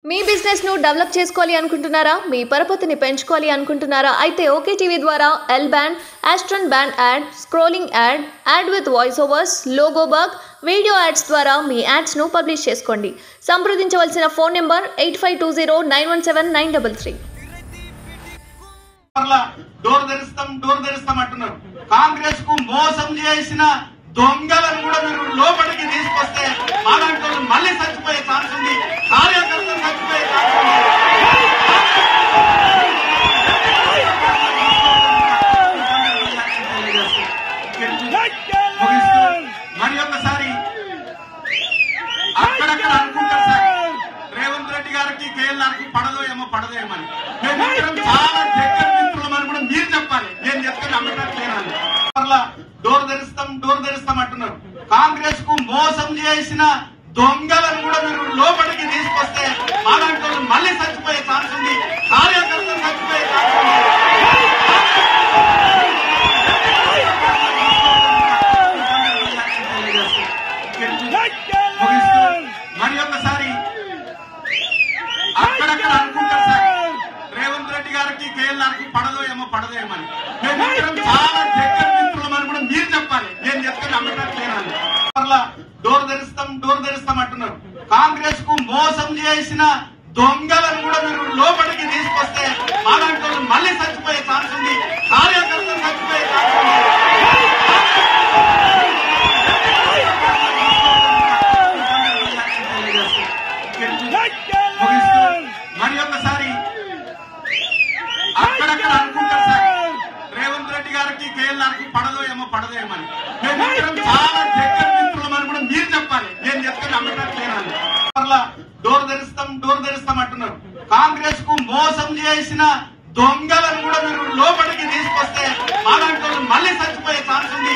మీ business ను develop చేసుకోవాలి అనుకుంటున్నారా? మీ పరపతిని పెంచుకోవాలి అనుకుంటున్నారా? అయితే ఓకే టీవీ ద్వారా ఎల్ బ్యాండ్, ఆస్ట్రన్ band ad, scrolling ad, ad with voice overs, logo bug, video ads ద్వారా మీ యాడ్స్ ను పబ్లిష్ చేసుకోండి. సంప్రదించవలసిన ఫోన్ నెంబర్ 8520917933. డోర్ తెరుస్తాం అంటున్నారు. కాంగ్రెస్ కు మోసం చేసిన దొంగలను కూడా మీరు లోపలికి తీసుకొస్తే అలాంటి వాళ్ళు మళ్ళీ చచ్చిపోయే ఛాన్స్ ఉంది. కార్యకర్తలు చచ్చిపోయే ఛాన్స్ ఉంది. మరి ఒకసారి అక్కడక్కడ అనుకుంటారు సార్, రేవంత్ రెడ్డి గారికి కేఎల్ఆర్ కి పడదో ఏమో అని. మేము చాలా దగ్గర మిత్రులమని కూడా మీరు చెప్పాలి. నేను చెప్తే నమ్మట్లేదని డోర్ తెరుస్తాం అంటున్నారు. కాంగ్రెస్ కు మోసం చేసిన దొంగలను కూడా మీరు లోపలికి తీసుకొస్తే అలాంటి వాళ్ళు మళ్ళీ చచ్చిపోయే ఛాన్స్ ఉంది. కార్యకర్తలు చచ్చిపోయే ఛాన్స్ ఉంది. మరి ఒకసారి అక్కడక్కడ అనుకుంటారు సార్, రేవంత్ రెడ్డి గారికి కేఎల్ఆర్ కి పడదో ఏమో అని. మేము చాలా దగ్గర మిత్రులమని కూడా మీరు చెప్పాలి. నేను చెప్తే నమ్మట్లేదని డోర్ తెరుస్తాం అంటున్నారు. కాంగ్రెస్ కు మోసం చేసిన దొంగలను కూడా మీరు లోపలికి తీసుకొస్తే అలాంటి వాళ్ళు మళ్ళీ చచ్చిపోయే ఛాన్స్ ఉంది. కార్యకర్తలు చచ్చిపోయే ఛాన్స్ ఉంది. మరి ఒకసారి అక్కడక్కడ అనుకుంటారు సార్, రేవంత్ రెడ్డి గారికి కేఎల్ఆర్ కి పడదో ఏమో అని. మేము చాలా దగ్గర మిత్రులమని కూడా మీరు చెప్పాలి. నేను చెప్తే నమ్మట్లేదని డోర్ తెరుస్తాం అంటున్నారు. కాంగ్రెస్ కు మోసం చేసిన దొంగలను కూడా మీరు లోపలికి తీసుకొస్తే అలాంటి వాళ్ళు మళ్ళీ చచ్చిపోయే ఛాన్స్ ఉంది.